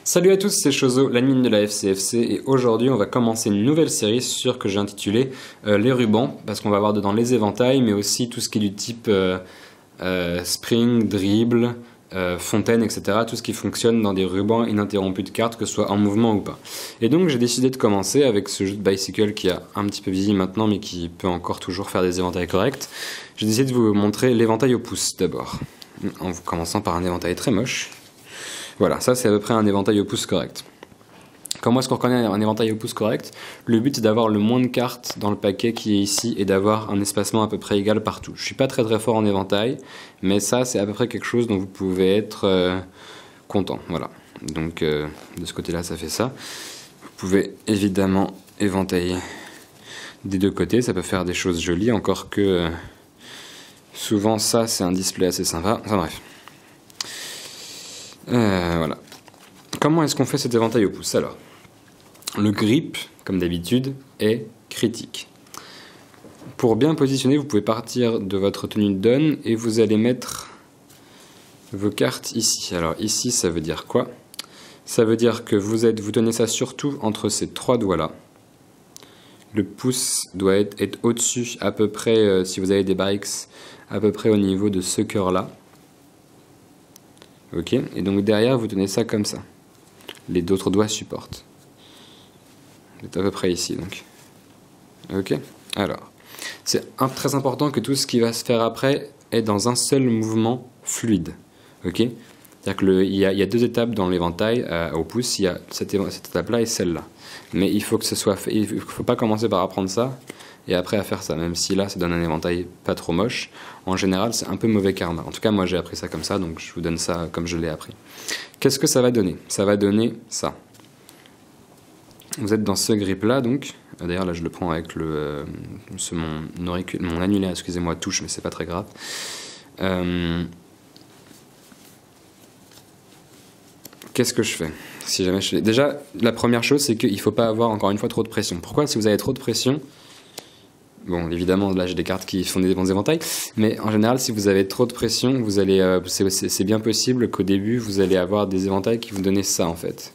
Salut à tous, c'est Chozo, l'admin de la FCFC, et aujourd'hui on va commencer une nouvelle série que j'ai intitulée les rubans, parce qu'on va voir dedans les éventails, mais aussi tout ce qui est du type spring, dribble, fontaine, etc. Tout ce qui fonctionne dans des rubans ininterrompus de cartes, que ce soit en mouvement ou pas. Et donc j'ai décidé de commencer avec ce jeu de Bicycle qui a un petit peu vieilli maintenant, mais qui peut encore toujours faire des éventails corrects. J'ai décidé de vous montrer l'éventail au pouce d'abord, en commençant par un éventail très moche. Voilà, ça c'est à peu près un éventail au pouce correct. Comment est-ce qu'on reconnaît un éventail au pouce correct? Le but c'est d'avoir le moins de cartes dans le paquet qui est ici et d'avoir un espacement à peu près égal partout. Je suis pas très fort en éventail, mais ça c'est à peu près quelque chose dont vous pouvez être content. Voilà, donc de ce côté-là ça fait ça. Vous pouvez évidemment éventailler des deux côtés, ça peut faire des choses jolies, encore que souvent ça c'est un display assez sympa. Enfin bref. Voilà. Comment est-ce qu'on fait cet éventail au pouce? Alors, le grip, comme d'habitude, est critique. Pour bien positionner, vous pouvez partir de votre tenue de donne et vous allez mettre vos cartes ici. Alors ici, ça veut dire quoi? Ça veut dire que vous tenez ça surtout entre ces trois doigts-là. Le pouce doit être au-dessus, à peu près, si vous avez des bikes, à peu près au niveau de ce cœur-là. Ok, et donc derrière vous tenez ça comme ça. Les autres doigts supportent. C'est à peu près ici donc. Ok, alors c'est très important que tout ce qui va se faire après est dans un seul mouvement fluide. Ok, c'est-à-dire qu'il y a deux étapes dans l'éventail au pouce. Il y a cette étape-là et celle-là. Mais il faut que ce soit fait. Il ne faut pas commencer par apprendre ça et après à faire ça, même si là ça donne un éventail pas trop moche. En général c'est un peu mauvais karma. En tout cas moi j'ai appris ça comme ça, donc je vous donne ça comme je l'ai appris. Qu'est-ce que ça va donner? Ça va donner ça. Vous êtes dans ce grip là donc, d'ailleurs là je le prends avec mon annulaire, excusez-moi, touche, mais c'est pas très grave. Qu'est-ce que je fais? Si jamais déjà la première chose c'est qu'il ne faut pas avoir encore une fois trop de pression. Pourquoi? Si vous avez trop de pression, bon, évidemment, là j'ai des cartes qui font des bons éventails, mais en général, si vous avez trop de pression, vous allez, c'est bien possible qu'au début, vous allez avoir des éventails qui vous donnent ça en fait.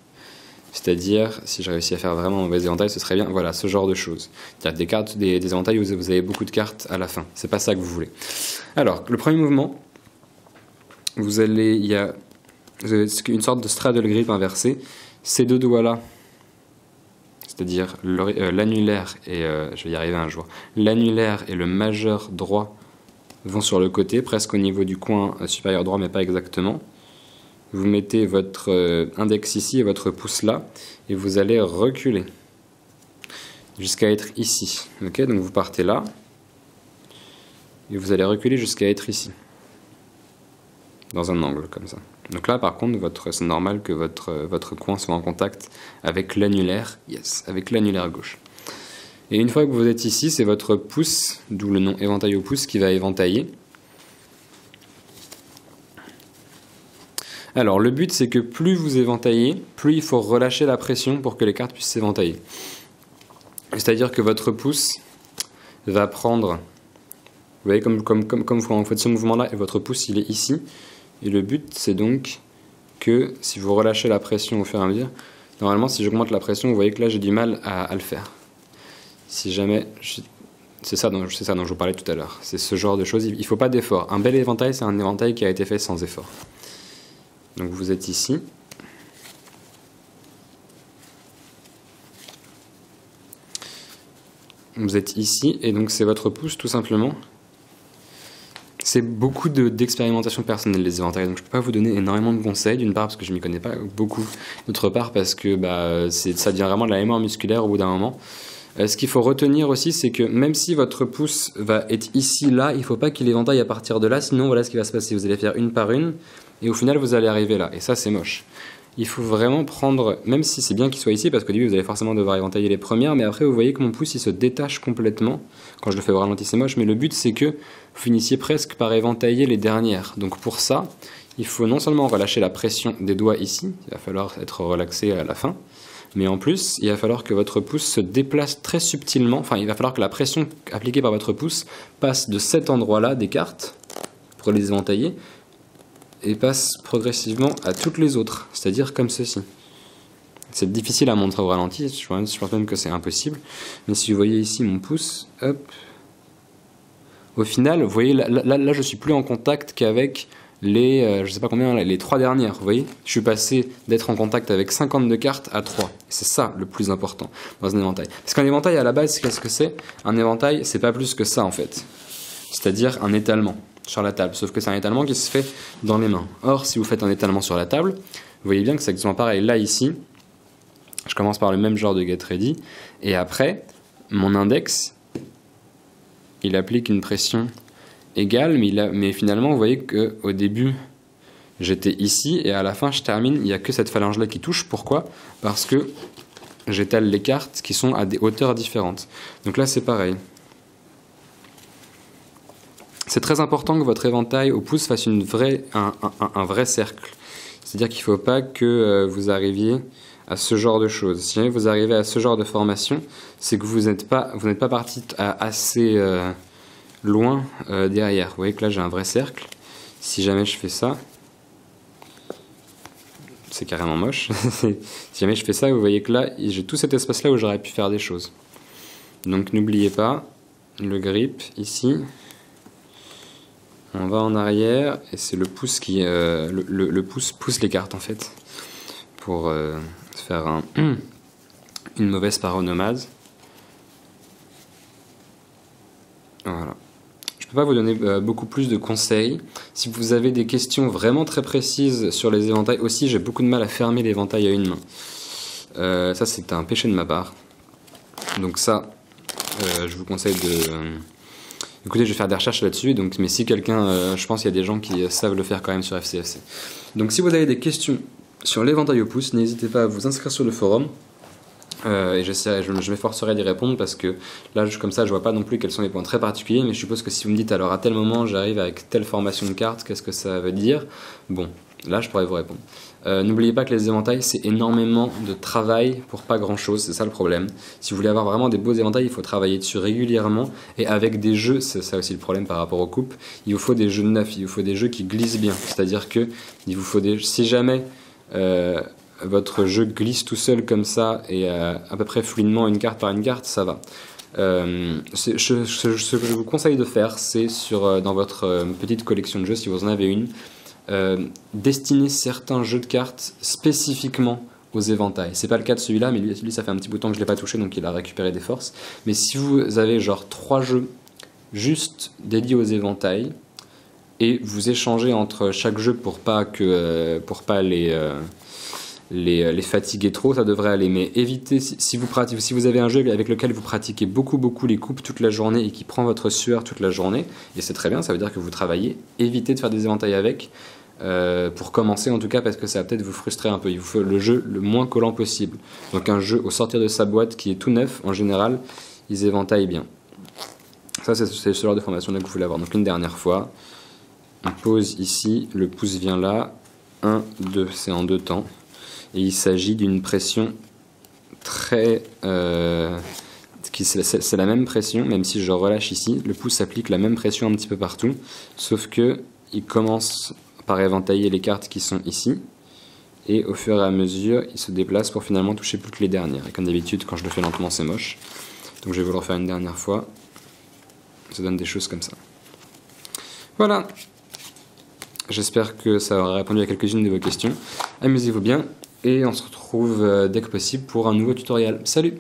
C'est-à-dire, si je réussis à faire vraiment un mauvais éventail, ce serait bien, voilà, ce genre de choses. C'est-à-dire des cartes, des éventails où vous avez beaucoup de cartes à la fin. C'est pas ça que vous voulez. Alors, le premier mouvement, vous avez une sorte de straddle grip inversé. Ces deux doigts-là, c'est-à-dire l'annulaire et je vais y arriver un jour. L'annulaire et le majeur droit vont sur le côté, presque au niveau du coin supérieur droit, mais pas exactement. Vous mettez votre index ici et votre pouce là, et vous allez reculer jusqu'à être ici. Ok, donc vous partez là, et vous allez reculer jusqu'à être ici, dans un angle comme ça. Donc là, par contre, c'est normal que votre coin soit en contact avec l'annulaire, yes, avec l'annulaire gauche. Et une fois que vous êtes ici, c'est votre pouce, d'où le nom éventail au pouce, qui va éventailler. Alors, le but, c'est que plus vous éventaillez, plus il faut relâcher la pression pour que les cartes puissent s'éventailler. C'est-à-dire que votre pouce va prendre, vous voyez, comme vous faites ce mouvement-là, et votre pouce, il est ici. Et le but, c'est donc que si vous relâchez la pression au fur et à mesure, normalement, si j'augmente la pression, vous voyez que là, j'ai du mal à le faire. Si jamais... C'est ça dont je vous parlais tout à l'heure. C'est ce genre de choses. Il ne faut pas d'effort. Un bel éventail, c'est un éventail qui a été fait sans effort. Donc vous êtes ici. Vous êtes ici, et donc c'est votre pouce, tout simplement. C'est beaucoup d'expérimentation personnelle, les éventails, donc je ne peux pas vous donner énormément de conseils, d'une part parce que je ne m'y connais pas beaucoup, d'autre part parce que ça devient vraiment de la mémoire musculaire au bout d'un moment. Ce qu'il faut retenir aussi, c'est que même si votre pouce va être ici, là, il ne faut pas qu'il éventaille à partir de là, sinon voilà ce qui va se passer, vous allez faire une par une, et au final vous allez arriver là, et ça c'est moche. Il faut vraiment prendre, même si c'est bien qu'il soit ici, parce qu'au début vous allez forcément devoir éventailler les premières, mais après vous voyez que mon pouce il se détache complètement. Quand je le fais au ralenti c'est moche, mais le but c'est que vous finissiez presque par éventailler les dernières. Donc pour ça, il faut non seulement relâcher la pression des doigts ici, il va falloir être relaxé à la fin, mais en plus il va falloir que votre pouce se déplace très subtilement, enfin il va falloir que la pression appliquée par votre pouce passe de cet endroit-là des cartes, pour les éventailler, et passe progressivement à toutes les autres, c'est-à-dire comme ceci. C'est difficile à montrer au ralenti, je pense même que c'est impossible. Mais si vous voyez ici mon pouce, hop, au final, vous voyez, là je suis plus en contact qu'avec les, je sais pas combien, les 3 dernières, vous voyez. Je suis passé d'être en contact avec 52 cartes à 3. C'est ça le plus important dans un éventail. Parce qu'un éventail, à la base, qu'est-ce que c'est? Un éventail, c'est pas plus que ça, en fait. C'est-à-dire un étalement sur la table. Sauf que c'est un étalement qui se fait dans les mains. Or, si vous faites un étalement sur la table, vous voyez bien que c'est exactement pareil. Là, ici, je commence par le même genre de get ready. Et après, mon index, il applique une pression égale, mais finalement, vous voyez qu'au début, j'étais ici, et à la fin, je termine, il n'y a que cette phalange-là qui touche. Pourquoi? Parce que j'étale les cartes qui sont à des hauteurs différentes. Donc là, c'est pareil. C'est très important que votre éventail au pouce fasse un vrai cercle. C'est-à-dire qu'il ne faut pas que vous arriviez à ce genre de choses. Si jamais vous arrivez à ce genre de formation, c'est que vous n'êtes pas parti assez loin derrière. Vous voyez que là j'ai un vrai cercle. Si jamais je fais ça, c'est carrément moche. Si jamais je fais ça, vous voyez que là j'ai tout cet espace-là où j'aurais pu faire des choses. Donc n'oubliez pas le grip ici. On va en arrière et c'est le pouce qui le pouce pousse les cartes en fait pour faire une mauvaise paronomase. Voilà. Je ne peux pas vous donner beaucoup plus de conseils. Si vous avez des questions vraiment très précises sur les éventails, aussi j'ai beaucoup de mal à fermer l'éventail à une main. Ça c'est un péché de ma part. Donc ça, je vous conseille de... Écoutez, je vais faire des recherches là-dessus, mais si quelqu'un, je pense qu'il y a des gens qui savent le faire quand même sur FCFC. Donc si vous avez des questions sur l'éventail au pouce, n'hésitez pas à vous inscrire sur le forum, et je m'efforcerai d'y répondre, parce que là, comme ça, je vois pas non plus quels sont les points très particuliers, mais je suppose que si vous me dites, alors à tel moment, j'arrive avec telle formation de cartes, qu'est-ce que ça veut dire? Bon, là, je pourrais vous répondre. N'oubliez pas que les éventails, c'est énormément de travail pour pas grand-chose, c'est ça le problème. Si vous voulez avoir vraiment des beaux éventails, il faut travailler dessus régulièrement, et avec des jeux, c'est ça aussi le problème par rapport aux coupes, il vous faut des jeux neufs, il vous faut des jeux qui glissent bien, c'est-à-dire que il vous faut si jamais votre jeu glisse tout seul comme ça, et à peu près fluidement une carte par une carte, ça va. Ce que je vous conseille de faire, c'est dans votre petite collection de jeux, si vous en avez une, destiner certains jeux de cartes spécifiquement aux éventails. C'est pas le cas de celui-là, mais lui ça fait un petit bout de temps que je l'ai pas touché, donc il a récupéré des forces. Mais si vous avez genre 3 jeux juste dédiés aux éventails, et vous échangez entre chaque jeu pour pas les fatiguer trop, ça devrait aller. Mais évitez, si vous avez un jeu avec lequel vous pratiquez beaucoup les coupes toute la journée et qui prend votre sueur toute la journée, et c'est très bien, ça veut dire que vous travaillez, évitez de faire des éventails avec, pour commencer en tout cas, parce que ça va peut-être vous frustrer un peu. Il vous faut le jeu le moins collant possible. Donc un jeu au sortir de sa boîte qui est tout neuf, en général, ils éventaillent bien. Ça, c'est ce genre de formation là que vous voulez avoir. Donc une dernière fois, on pose ici, le pouce vient là, 1, 2, c'est en 2 temps. Et il s'agit d'une pression très... c'est la même pression, même si je relâche ici, le pouce applique la même pression un petit peu partout, sauf que il commence par éventailler les cartes qui sont ici, et au fur et à mesure, il se déplace pour finalement toucher plus que les dernières. Et comme d'habitude, quand je le fais lentement, c'est moche. Donc je vais vous le refaire une dernière fois. Ça donne des choses comme ça. Voilà. J'espère que ça aura répondu à quelques-unes de vos questions. Amusez-vous bien. Et on se retrouve dès que possible pour un nouveau tutoriel. Salut!